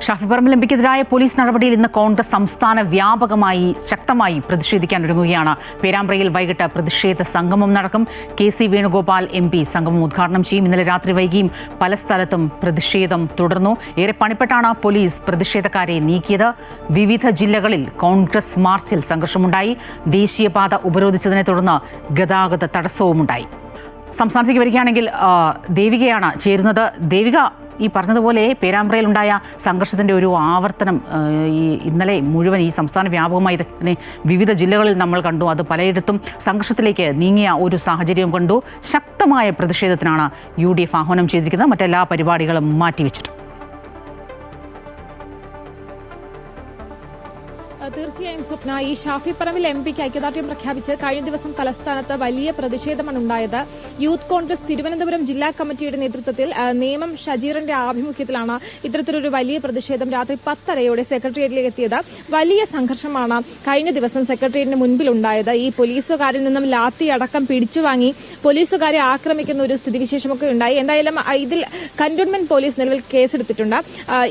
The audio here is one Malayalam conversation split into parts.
ഷാഫി പറമ്പിൽ എംപിക്കെതിരായ പോലീസ് നടപടിയിൽ ഇന്ന് കോൺഗ്രസ് സംസ്ഥാന വ്യാപകമായി ശക്തമായി പ്രതിഷേധിക്കാൻ ഒരുങ്ങുകയാണ്. പേരാമ്പ്രയിൽ വൈകിട്ട് പ്രതിഷേധ സംഗമം നടക്കും. കെ.സി. വേണുഗോപാൽ MP സംഗമം ഉദ്ഘാടനം ചെയ്യും. ഇന്നലെ രാത്രി വൈകിയും പല സ്ഥലത്തും പ്രതിഷേധം തുടർന്നു. ഏറെ പണിപ്പെട്ടാണ് പോലീസ് പ്രതിഷേധക്കാരെ നീക്കിയത്. വിവിധ ജില്ലകളിൽ കോൺഗ്രസ് മാർച്ചിൽ സംഘർഷമുണ്ടായി. ദേശീയപാത ഉപരോധിച്ചതിനെ തുടർന്ന് ഗതാഗത തടസ്സവുമുണ്ടായി. സംസ്ഥാനത്തേക്ക് വരികയാണെങ്കിൽ ദേവികയാണ് ചേരുന്നത്. ദേവിക, ഈ പറഞ്ഞതുപോലെ പേരാമ്പ്രയിലുണ്ടായ സംഘർഷത്തിൻ്റെ ഒരു ആവർത്തനം ഇന്നലെ മുഴുവൻ ഈ സംസ്ഥാന വ്യാപകമായി തന്നെ വിവിധ ജില്ലകളിൽ നമ്മൾ കണ്ടു. അത് പലയിടത്തും സംഘർഷത്തിലേക്ക് നീങ്ങിയ ഒരു സാഹചര്യം കണ്ടു. ശക്തമായ പ്രതിഷേധത്തിനാണ് UDF ആഹ്വാനം ചെയ്തിരിക്കുന്നത്. മറ്റെല്ലാ പരിപാടികളും മാറ്റിവെച്ചിട്ടുണ്ട്. തീർച്ചയായും സ്വപ്ന, ഈ ഷാഫി പറമ്പിൽ MPക്ക് ഐക്യദാർഢ്യം പ്രഖ്യാപിച്ച് കഴിഞ്ഞ ദിവസം തലസ്ഥാനത്ത് വലിയ പ്രതിഷേധമാണ് ഉണ്ടായത്. യൂത്ത് കോൺഗ്രസ് തിരുവനന്തപുരം ജില്ലാ കമ്മിറ്റിയുടെ നേതൃത്വത്തിൽ നേമം ഷജീറിന്റെ ആഭിമുഖ്യത്തിലാണ് ഇത്തരത്തിലൊരു വലിയ പ്രതിഷേധം രാത്രി 10:30 സെക്രട്ടേറിയറ്റിലേക്ക് എത്തിയത്. വലിയ സംഘർഷമാണ് കഴിഞ്ഞ ദിവസം സെക്രട്ടേറിയറ്റിന് മുൻപിൽ ഉണ്ടായത്. ഈ പോലീസുകാരിൽ നിന്നും ലാത്തി അടക്കം പിടിച്ചുവാങ്ങി പോലീസുകാരെ ആക്രമിക്കുന്ന ഒരു സ്ഥിതിവിശേഷമൊക്കെ ഉണ്ടായി. എന്തായാലും ഇതിൽ കന്റോൺമെന്റ് പോലീസ് നിലവിൽ കേസെടുത്തിട്ടുണ്ട്.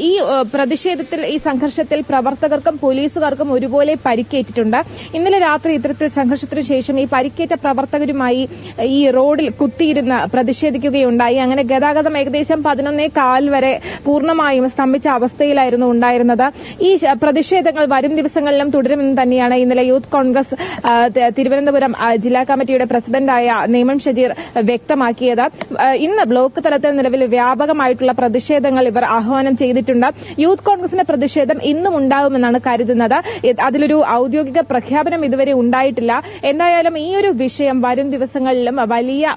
ഈ പ്രതിഷേധത്തിൽ, ഈ സംഘർഷത്തിൽ പ്രവർത്തകർക്കും പോലീസുകാർക്കും ഒരുപോലെ പരിക്കേറ്റിട്ടുണ്ട്. ഇന്നലെ രാത്രി ഇത്തരത്തിൽ സംഘർഷത്തിനു ശേഷം ഈ പരിക്കേറ്റ പ്രവർത്തകരുമായി ഈ റോഡിൽ കുത്തിയിരുന്ന് പ്രതിഷേധിക്കുകയുണ്ടായി. അങ്ങനെ ഗതാഗതം ഏകദേശം 11:15 വരെ പൂർണ്ണമായും സ്തംഭിച്ച അവസ്ഥയിലായിരുന്നു ഉണ്ടായിരുന്നത്. ഈ പ്രതിഷേധങ്ങൾ വരും ദിവസങ്ങളിലും തുടരുമെന്ന് തന്നെയാണ് ഇന്നലെ യൂത്ത് കോൺഗ്രസ് തിരുവനന്തപുരം ജില്ലാ കമ്മിറ്റിയുടെ പ്രസിഡന്റായ നേമം ഷജീർ വ്യക്തമാക്കിയത്. ഇന്ന് ബ്ലോക്ക് തലത്തിൽ നിലവിൽ വ്യാപകമായിട്ടുള്ള പ്രതിഷേധങ്ങൾ ഇവർ ആഹ്വാനം ചെയ്തിട്ടുണ്ട്. യൂത്ത് കോൺഗ്രസിന്റെ പ്രതിഷേധം ഇന്നും ഉണ്ടാകുമെന്നാണ് കരുതുന്നത്. അതിലൊരു ഔദ്യോഗിക പ്രഖ്യാപനം ഇതുവരെ ഉണ്ടായിട്ടില്ല. എന്തായാലും ഈ ഒരു വിഷയം വരും ദിവസങ്ങളിലും വലിയ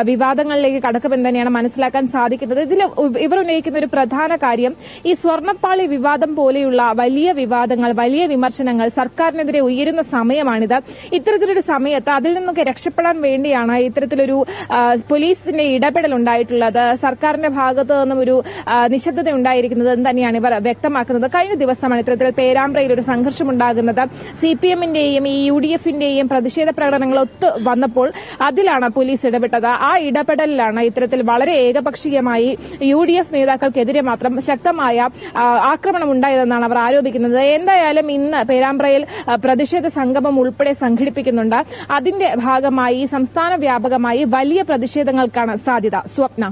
വിവാദങ്ങളിലേക്ക് കടക്കുമെന്ന് തന്നെയാണ് മനസ്സിലാക്കാൻ സാധിക്കുന്നത്. ഇതിൽ ഇവർ ഉന്നയിക്കുന്ന ഒരു പ്രധാന കാര്യം, ഈ സ്വർണ്ണപ്പാളി വിവാദം പോലെയുള്ള വലിയ വിവാദങ്ങൾ, വലിയ വിമർശനങ്ങൾ സർക്കാരിനെതിരെ ഉയരുന്ന സമയമാണിത്. ഇത്തരത്തിലൊരു സമയത്ത് അതിൽ നിന്നൊക്കെ രക്ഷപ്പെടാൻ വേണ്ടിയാണ് ഇത്തരത്തിലൊരു പോലീസിന്റെ ഇടപെടൽ ഉണ്ടായിട്ടുള്ളത്. സർക്കാരിന്റെ ഭാഗത്തു നിന്നും ഒരു നിശബ്ദത ഉണ്ടായിരിക്കുന്നത് എന്ന് തന്നെയാണ് ഇവർ വ്യക്തമാക്കുന്നത്. കഴിഞ്ഞ ദിവസമാണ് ഇത്തരത്തിൽ പേരാമ്പ്രയിൽ ഒരു സംഘർഷമുണ്ടാകുന്നത്. CPM-ന്റെയും ഈ UDF-ന്റെയും പ്രതിഷേധ പ്രകടനങ്ങൾ ഒത്തു വന്നപ്പോൾ അതിലാണ് പോലീസ് ഇടപെട്ടത്. ആ ഇടപെടലിലാണ് ഇത്തരത്തിൽ വളരെ ഏകപക്ഷീയമായി UDF നേതാക്കൾക്കെതിരെ മാത്രം ശക്തമായ ആക്രമണം ഉണ്ടായതെന്നാണ് അവർ ആരോപിക്കുന്നത്. എന്തായാലും ഇന്ന് പേരാമ്പ്രയിൽ പ്രതിഷേധ സംഗമം ഉൾപ്പെടെ സംഘടിപ്പിക്കുന്നുണ്ട്. അതിന്റെ ഭാഗമായി സംസ്ഥാന വ്യാപകമായി വലിയ പ്രതിഷേധങ്ങൾക്കാണ് സാധ്യത. സ്വപ്ന.